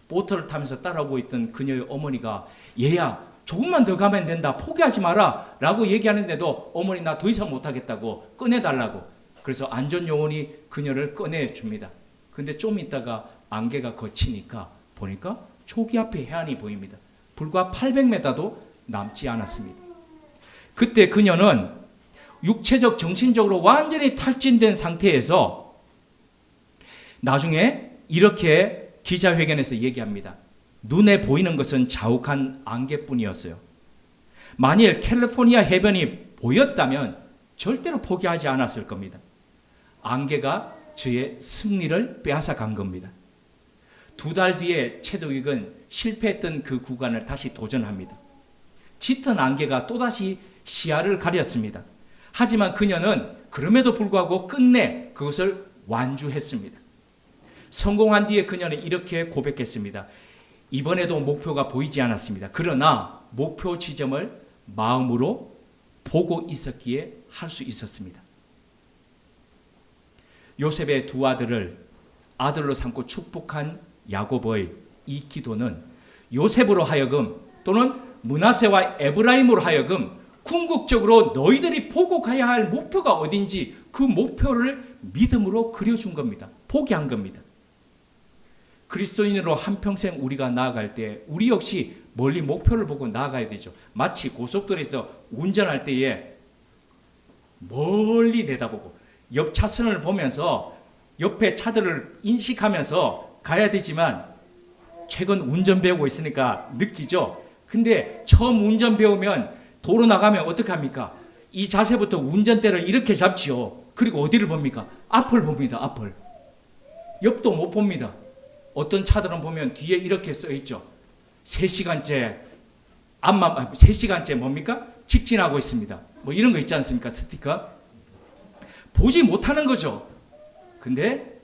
보트를 타면서 따라오고 있던 그녀의 어머니가 얘야 조금만 더 가면 된다 포기하지 마라 라고 얘기하는데도 어머니 나 더 이상 못하겠다고 꺼내달라고 그래서 안전요원이 그녀를 꺼내줍니다. 근데 좀 있다가 안개가 걷히니까 보니까 저기 앞에 해안이 보입니다. 불과 800m도 남지 않았습니다. 그때 그녀는 육체적 정신적으로 완전히 탈진된 상태에서 나중에 이렇게 기자회견에서 얘기합니다. 눈에 보이는 것은 자욱한 안개뿐이었어요. 만일 캘리포니아 해변이 보였다면 절대로 포기하지 않았을 겁니다. 안개가 저의 승리를 빼앗아 간 겁니다. 2달 뒤에 체드윅은 실패했던 그 구간을 다시 도전합니다. 짙은 안개가 또다시 시야를 가렸습니다. 하지만 그녀는 그럼에도 불구하고 끝내 그것을 완주했습니다. 성공한 뒤에 그녀는 이렇게 고백했습니다. 이번에도 목표가 보이지 않았습니다. 그러나 목표 지점을 마음으로 보고 있었기에 할 수 있었습니다. 요셉의 두 아들을 아들로 삼고 축복한 야곱의 이 기도는 요셉으로 하여금 또는 므낫세와 에브라임으로 하여금 궁극적으로 너희들이 보고 가야 할 목표가 어딘지 그 목표를 믿음으로 그려준 겁니다. 포기한 겁니다. 그리스도인으로 한평생 우리가 나아갈 때 우리 역시 멀리 목표를 보고 나아가야 되죠. 마치 고속도로에서 운전할 때에 멀리 내다보고 옆 차선을 보면서 옆에 차들을 인식하면서 가야 되지만 최근 운전 배우고 있으니까 느끼죠. 근데 처음 운전 배우면 도로 나가면 어떻게 합니까? 이 자세부터 운전대를 이렇게 잡지요. 그리고 어디를 봅니까? 앞을 봅니다. 앞을. 옆도 못 봅니다. 어떤 차들은 보면 뒤에 이렇게 써 있죠. 3시간째 앞만 3시간째 뭡니까? 직진하고 있습니다. 뭐 이런 거 있지 않습니까? 스티커. 보지 못하는 거죠. 근데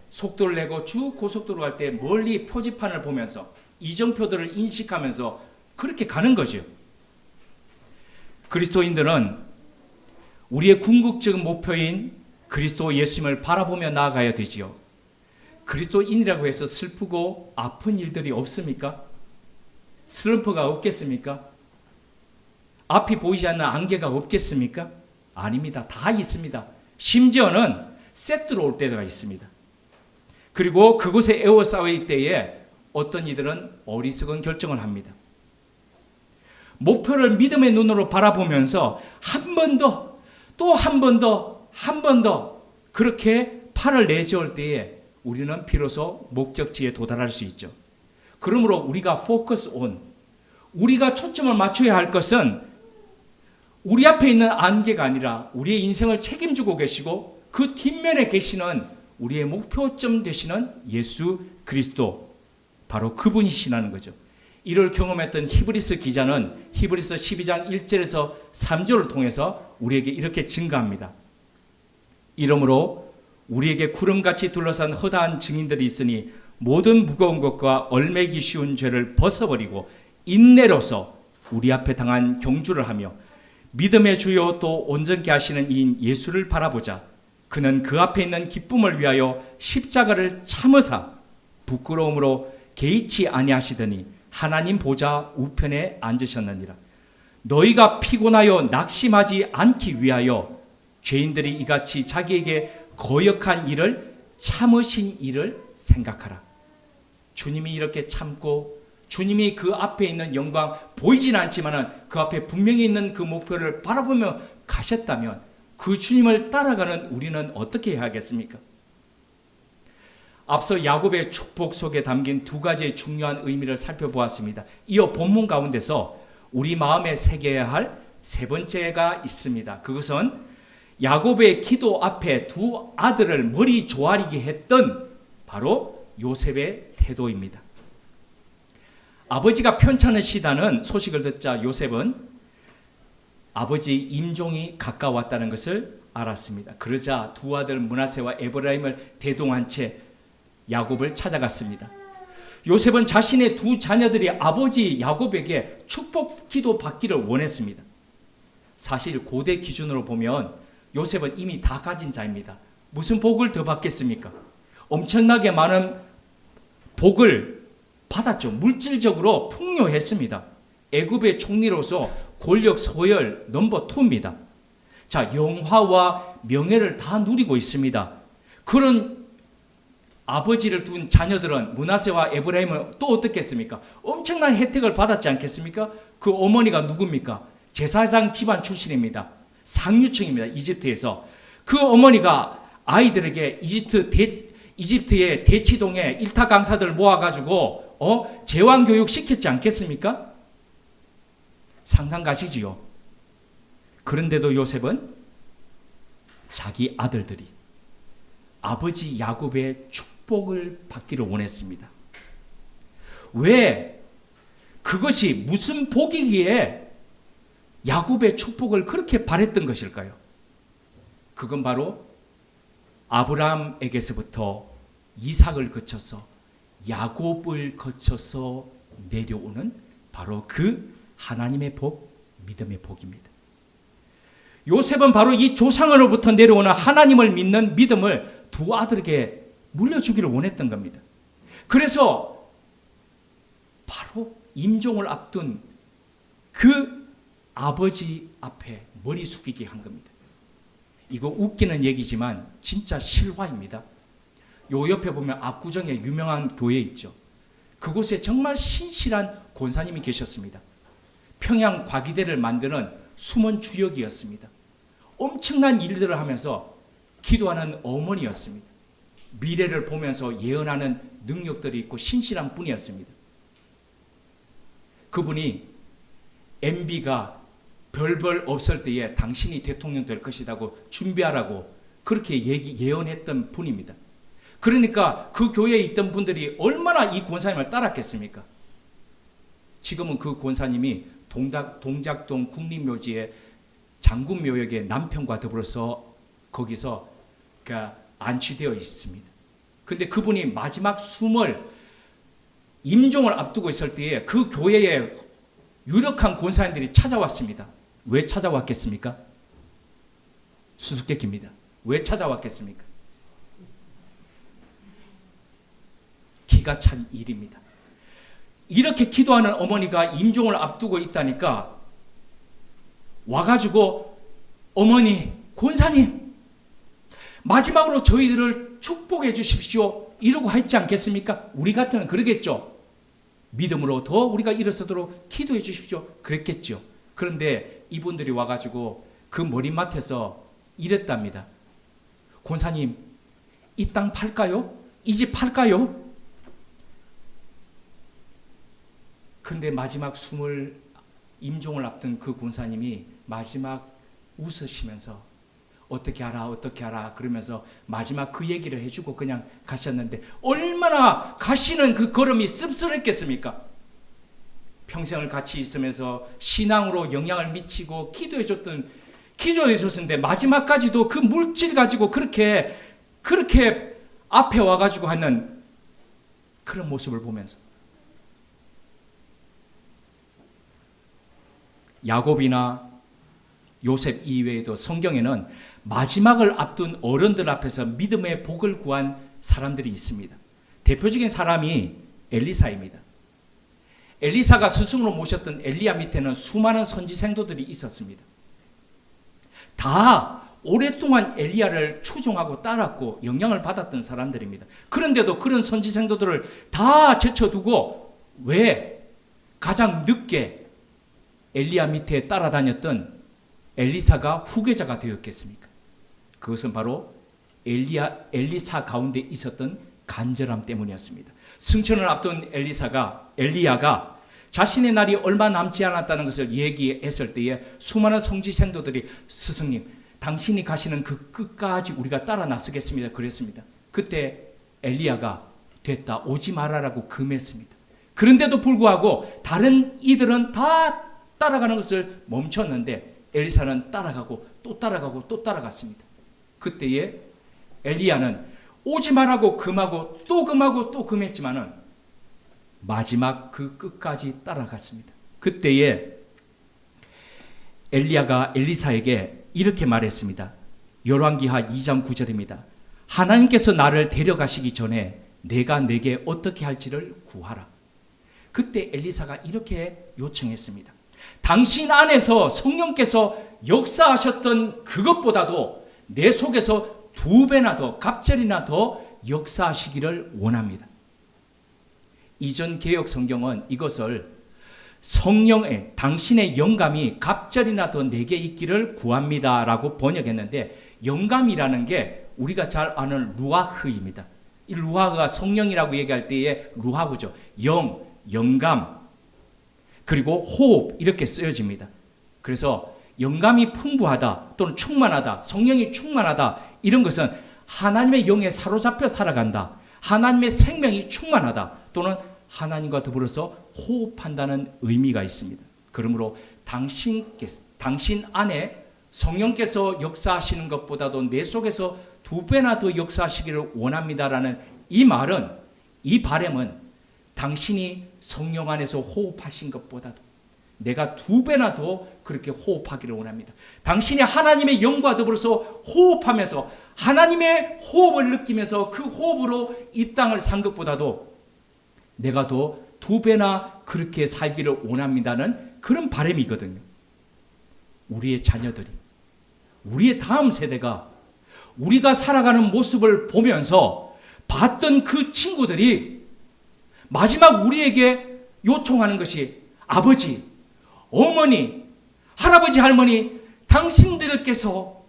속도를 내고 쭉 고속도로 갈 때 멀리 표지판을 보면서 이정표들을 인식하면서 그렇게 가는 거죠. 그리스도인들은 우리의 궁극적인 목표인 그리스도 예수님을 바라보며 나아가야 되지요. 그리스도인이라고 해서 슬프고 아픈 일들이 없습니까? 슬럼프가 없겠습니까? 앞이 보이지 않는 안개가 없겠습니까? 아닙니다. 다 있습니다. 심지어는 세트로 올 때가 있습니다. 그리고 그곳에 에워싸일 때에 어떤 이들은 어리석은 결정을 합니다. 목표를 믿음의 눈으로 바라보면서 한 번 더, 또 한 번 더, 한 번 더 그렇게 팔을 내저을 때에 우리는 비로소 목적지에 도달할 수 있죠. 그러므로 우리가 포커스 온, 우리가 초점을 맞춰야 할 것은 우리 앞에 있는 안개가 아니라 우리의 인생을 책임지고 계시고 그 뒷면에 계시는 우리의 목표점 되시는 예수 그리스도, 바로 그분이시라는 거죠. 이를 경험했던 히브리서 기자는 히브리서 12장 1절에서 3절을 통해서 우리에게 이렇게 증가합니다. 이러므로 우리에게 구름같이 둘러싼 허다한 증인들이 있으니 모든 무거운 것과 얼매기 쉬운 죄를 벗어버리고 인내로서 우리 앞에 당한 경주를 하며 믿음의 주요 또 온전케 하시는 이인 예수를 바라보자. 그는 그 앞에 있는 기쁨을 위하여 십자가를 참으사 부끄러움으로 개의치 아니하시더니 하나님 보좌 우편에 앉으셨느니라. 너희가 피곤하여 낙심하지 않기 위하여 죄인들이 이같이 자기에게 거역한 일을 참으신 일을 생각하라. 주님이 이렇게 참고 주님이 그 앞에 있는 영광 보이지는 않지만 그 앞에 분명히 있는 그 목표를 바라보며 가셨다면 그 주님을 따라가는 우리는 어떻게 해야겠습니까? 앞서 야곱의 축복 속에 담긴 두 가지의 중요한 의미를 살펴보았습니다. 이어 본문 가운데서 우리 마음에 새겨야 할 세 번째가 있습니다. 그것은 야곱의 기도 앞에 두 아들을 머리 조아리게 했던 바로 요셉의 태도입니다. 아버지가 편찮으시다는 소식을 듣자 요셉은 아버지 임종이 가까웠다는 것을 알았습니다. 그러자 두 아들 므낫세와 에브라임을 대동한 채 야곱을 찾아갔습니다. 요셉은 자신의 두 자녀들이 아버지 야곱에게 축복 기도 받기를 원했습니다. 사실 고대 기준으로 보면 요셉은 이미 다 가진 자입니다. 무슨 복을 더 받겠습니까? 엄청나게 많은 복을 받았죠. 물질적으로 풍요했습니다. 애굽의 총리로서 권력 서열 넘버 2입니다. 자, 영화와 명예를 다 누리고 있습니다. 그런 아버지를 둔 자녀들은 므낫세와 에브라임은 또 어떻겠습니까? 엄청난 혜택을 받았지 않겠습니까? 그 어머니가 누굽니까? 제사장 집안 출신입니다. 상류층입니다. 이집트에서. 그 어머니가 아이들에게 이집트의 대치동에 일타 강사들 모아가지고 제왕 교육 시켰지 않겠습니까? 상상 가시지요. 그런데도 요셉은 자기 아들들이 아버지 야곱의 축복을 받기를 원했습니다. 왜? 그것이 무슨 복이기에 야곱의 축복을 그렇게 바랬던 것일까요? 그건 바로 아브라함에게서부터 이삭을 거쳐서 야곱을 거쳐서 내려오는 바로 그 하나님의 복, 믿음의 복입니다. 요셉은 바로 이 조상으로부터 내려오는 하나님을 믿는 믿음을 두 아들에게 물려주기를 원했던 겁니다. 그래서 바로 임종을 앞둔 그 아버지 앞에 머리 숙이게 한 겁니다. 이거 웃기는 얘기지만 진짜 실화입니다. 요 옆에 보면 압구정에 유명한 교회 있죠. 그곳에 정말 신실한 권사님이 계셨습니다. 평양 과기대를 만드는 숨은 주역이었습니다. 엄청난 일들을 하면서 기도하는 어머니였습니다. 미래를 보면서 예언하는 능력들이 있고 신실한 분이었습니다. 그분이 MB가 별별 없을 때에 당신이 대통령 될 것이라고 준비하라고 그렇게 예언했던 분입니다. 그러니까 그 교회에 있던 분들이 얼마나 이 권사님을 따랐겠습니까? 지금은 그 권사님이 동작동 국립묘지의 장군묘역의 남편과 더불어서 거기서 안치되어 있습니다. 근데 그분이 마지막 숨을 임종을 앞두고 있을 때에 그 교회에 유력한 권사님들이 찾아왔습니다. 왜 찾아왔겠습니까? 수수께끼입니다. 왜 찾아왔겠습니까? 기가 찬 일입니다. 이렇게 기도하는 어머니가 임종을 앞두고 있다니까 와가지고 어머니, 권사님 마지막으로 저희들을 축복해 주십시오 이러고 했지 않겠습니까? 우리 같으면 그러겠죠. 믿음으로 더 우리가 일어서도록 기도해 주십시오 그랬겠죠. 그런데 이분들이 와가지고 그 머리맡에서 이랬답니다. 권사님, 이 땅 팔까요? 이 집 팔까요? 근데 마지막 숨을 임종을 앞둔 그 권사님이 마지막 웃으시면서 어떻게 하라 그러면서 마지막 그 얘기를 해주고 그냥 가셨는데 얼마나 가시는 그 걸음이 씁쓸했겠습니까? 평생을 같이 있으면서 신앙으로 영향을 미치고 기도해줬는데 마지막까지도 그 물질 가지고 그렇게 앞에 와가지고 하는 그런 모습을 보면서 야곱이나 요셉 이외에도 성경에는 마지막을 앞둔 어른들 앞에서 믿음의 복을 구한 사람들이 있습니다. 대표적인 사람이 엘리사입니다. 엘리사가 스승으로 모셨던 엘리야 밑에는 수많은 선지 생도들이 있었습니다. 다 오랫동안 엘리야를 추종하고 따랐고 영향을 받았던 사람들입니다. 그런데도 그런 선지 생도들을 다 제쳐두고 왜 가장 늦게 엘리야 밑에 따라다녔던 엘리사가 후계자가 되었겠습니까? 그것은 바로 엘리사 가운데 있었던 간절함 때문이었습니다. 승천을 앞둔 엘리야가 자신의 날이 얼마 남지 않았다는 것을 얘기했을 때에 수많은 성지생도들이 스승님, 당신이 가시는 그 끝까지 우리가 따라 나서겠습니다. 그랬습니다. 그때 엘리야가 됐다, 오지 말아라고 금했습니다. 그런데도 불구하고 다른 이들은 다 따라가는 것을 멈췄는데 엘리사는 따라가고 또 따라가고 또 따라갔습니다. 그때에 엘리야는 오지 말라고 금하고 또 금하고 또 금했지만은 마지막 그 끝까지 따라갔습니다. 그때에 엘리야가 엘리사에게 이렇게 말했습니다. 열왕기하 2장 9절입니다. 하나님께서 나를 데려가시기 전에 내가 내게 어떻게 할지를 구하라. 그때 엘리사가 이렇게 요청했습니다. 당신 안에서 성령께서 역사하셨던 그것보다도 내 속에서 2배나 더 갑절이나 더 역사하시기를 원합니다. 이전 개혁 성경은 이것을 성령의 당신의 영감이 갑절이나 더 내게 있기를 구합니다 라고 번역했는데, 영감이라는 게 우리가 잘 아는 루아흐입니다. 이 루아흐가 성령이라고 얘기할 때에 루아흐죠. 영감, 그리고 호흡 이렇게 쓰여집니다. 그래서 영감이 풍부하다 또는 충만하다, 성령이 충만하다, 이런 것은 하나님의 영에 사로잡혀 살아간다, 하나님의 생명이 충만하다, 또는 하나님과 더불어서 호흡한다는 의미가 있습니다. 그러므로 당신 안에 성령께서 역사하시는 것보다도 내 속에서 2배나 더 역사하시기를 원합니다라는 이 말은, 이 바람은 당신이 성령 안에서 호흡하신 것보다도 내가 2배나 더 그렇게 호흡하기를 원합니다. 당신이 하나님의 영과 더불어서 호흡하면서 하나님의 호흡을 느끼면서 그 호흡으로 이 땅을 산 것보다도 내가 더 2배나 그렇게 살기를 원합니다는 그런 바람이거든요. 우리의 자녀들이, 우리의 다음 세대가 우리가 살아가는 모습을 보면서 봤던 그 친구들이 마지막 우리에게 요청하는 것이, 아버지, 어머니, 할아버지, 할머니, 당신들께서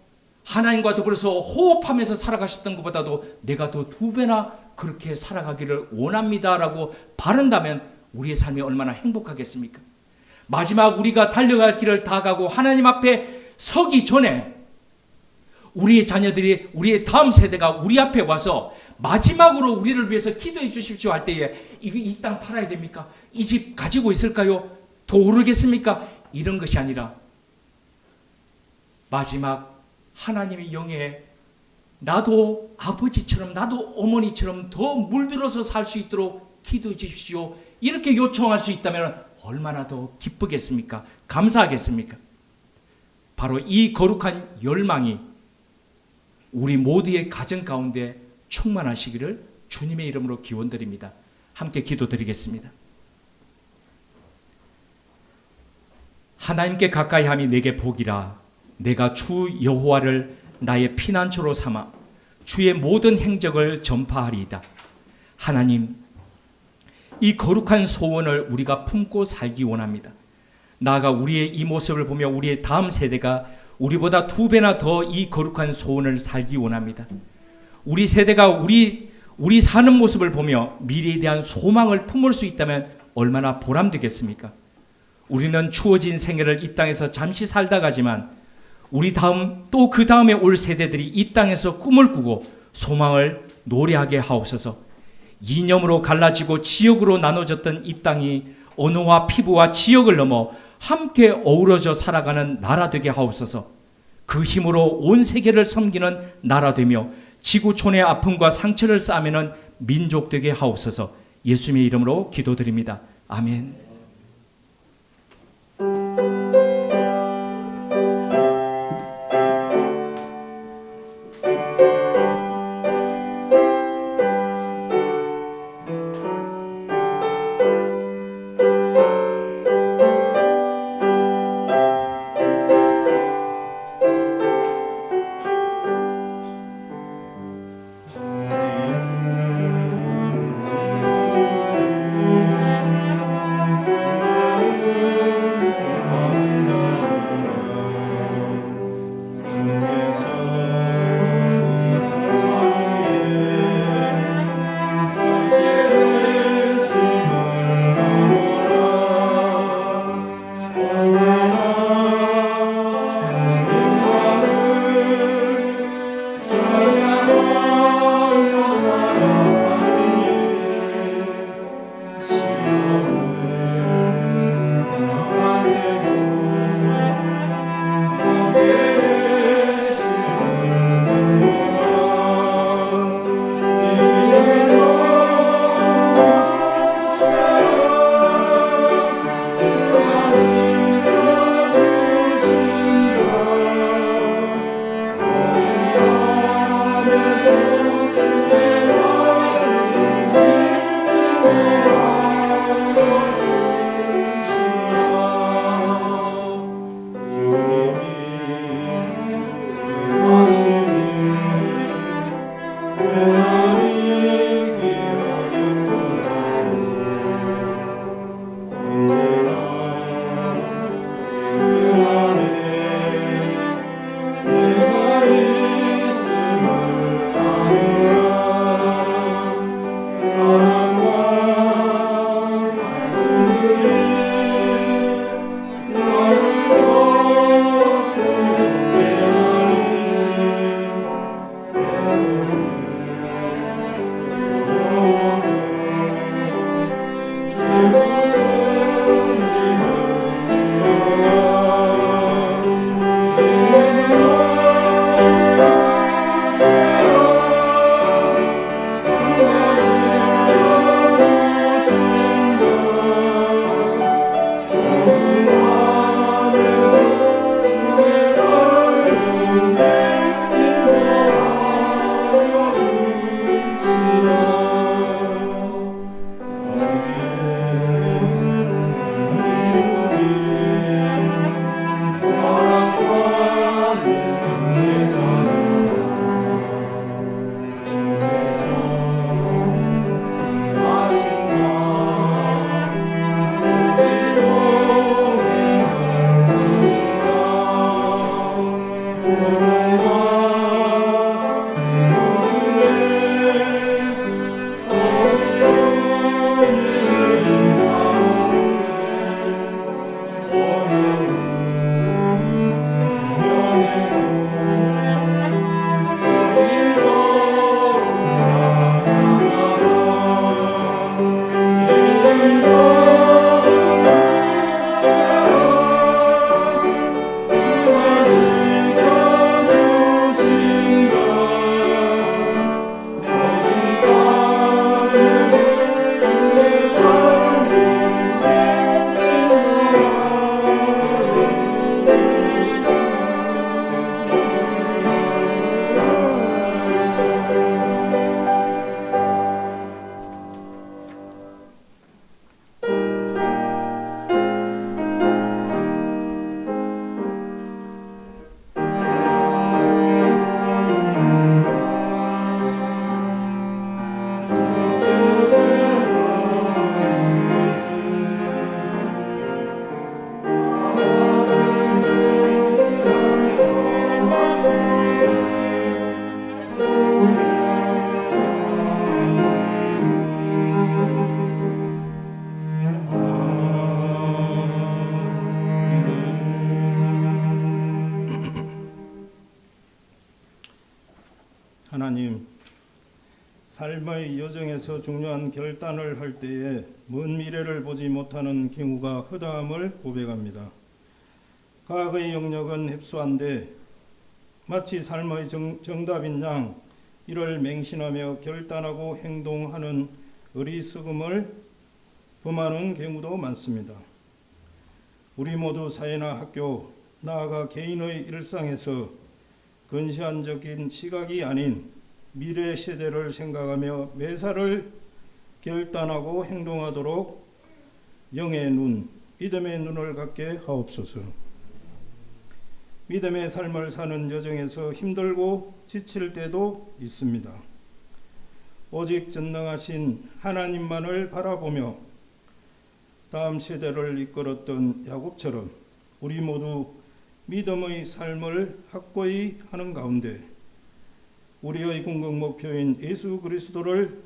하나님과 더불어서 호흡하면서 살아가셨던 것보다도 내가 더 2배나 그렇게 살아가기를 원합니다라고 바른다면 우리의 삶이 얼마나 행복하겠습니까? 마지막 우리가 달려갈 길을 다 가고 하나님 앞에 서기 전에 우리의 자녀들이, 우리의 다음 세대가 우리 앞에 와서 마지막으로 우리를 위해서 기도해 주십시오 할 때에 이 땅 팔아야 됩니까? 이 집 가지고 있을까요? 더 오르겠습니까? 이런 것이 아니라 마지막 하나님의 영에 나도 아버지처럼, 나도 어머니처럼 더 물들어서 살 수 있도록 기도해 주십시오, 이렇게 요청할 수 있다면 얼마나 더 기쁘겠습니까? 감사하겠습니까? 바로 이 거룩한 열망이 우리 모두의 가정 가운데 충만하시기를 주님의 이름으로 기원드립니다. 함께 기도드리겠습니다. 하나님께 가까이 함이 내게 복이라. 내가 주 여호와를 나의 피난처로 삼아 주의 모든 행적을 전파하리이다. 하나님, 이 거룩한 소원을 우리가 품고 살기 원합니다. 나아가 우리의 이 모습을 보며 우리의 다음 세대가 우리보다 2배나 더 이 거룩한 소원을 살기 원합니다. 우리 세대가 우리 우리 사는 모습을 보며 미래에 대한 소망을 품을 수 있다면 얼마나 보람되겠습니까? 우리는 주어진 생애를 이 땅에서 잠시 살다 가지만 우리 다음 또 그 다음에 올 세대들이 이 땅에서 꿈을 꾸고 소망을 노래하게 하옵소서. 이념으로 갈라지고 지역으로 나눠졌던 이 땅이 언어와 피부와 지역을 넘어 함께 어우러져 살아가는 나라 되게 하옵소서. 그 힘으로 온 세계를 섬기는 나라 되며 지구촌의 아픔과 상처를 싸매는 민족 되게 하옵소서. 예수님의 이름으로 기도드립니다. 아멘. 삶의 여정에서 중요한 결단을 할 때에 먼 미래를 보지 못하는 경우가 허다함을 고백합니다. 과거의 영역은 흡수한데 마치 삶의 정답인 양 이를 맹신하며 결단하고 행동하는 어리석음을 범하는 경우도 많습니다. 우리 모두 사회나 학교, 나아가 개인의 일상에서 근시안적인 시각이 아닌 미래 세대를 생각하며 매사를 결단하고 행동하도록 영의 눈, 믿음의 눈을 갖게 하옵소서. 믿음의 삶을 사는 여정에서 힘들고 지칠 때도 있습니다. 오직 전능하신 하나님만을 바라보며 다음 세대를 이끌었던 야곱처럼 우리 모두 믿음의 삶을 확고히 하는 가운데 우리의 궁극 목표인 예수 그리스도를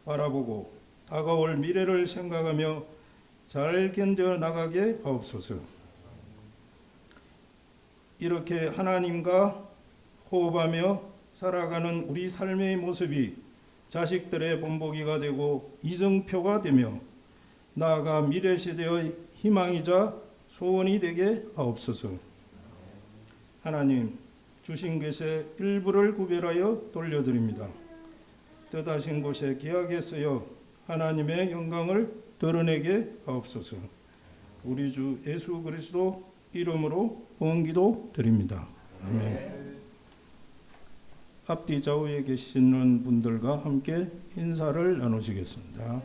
바라보고 다가올 미래를 생각하며 잘 견뎌 나가게 하옵소서. 이렇게 하나님과 호흡하며 살아가는 우리 삶의 모습이 자식들의 본보기가 되고 이정표가 되며 나아가 미래 세대의 희망이자 소원이 되게 하옵소서. 하나님, 주신 것의 일부를 구별하여 돌려드립니다. 뜻하신 곳에 귀하게 쓰여 하나님의 영광을 드러내게 하옵소서. 우리 주 예수 그리스도 이름으로 원기도 드립니다. 아멘. 앞뒤 좌우에 계시는 분들과 함께 인사를 나누시겠습니다.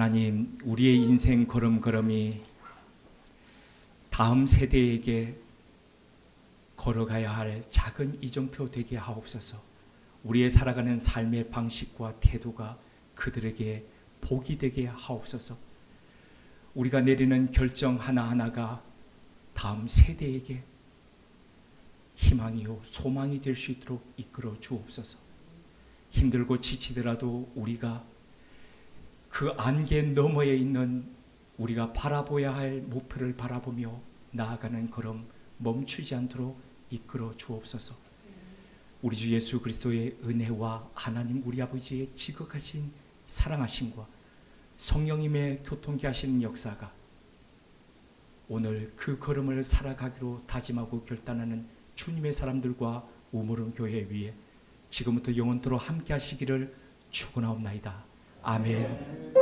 하나님, 우리의 인생 걸음걸음이 다음 세대에게 걸어가야 할 작은 이정표 되게 하옵소서. 우리의 살아가는 삶의 방식과 태도가 그들에게 복이 되게 하옵소서. 우리가 내리는 결정 하나하나가 다음 세대에게 희망이요 소망이 될 수 있도록 이끌어 주옵소서. 힘들고 지치더라도 우리가 그 안개 너머에 있는 우리가 바라보아야 할 목표를 바라보며 나아가는 걸음 멈추지 않도록 이끌어 주옵소서. 우리 주 예수 그리스도의 은혜와 하나님 우리 아버지의 지극하신 사랑하심과 성령님의 교통케 하시는 역사가 오늘 그 걸음을 살아가기로 다짐하고 결단하는 주님의 사람들과 우물은 교회 위에 지금부터 영원토록 함께 하시기를 축원하옵나이다. 아멘.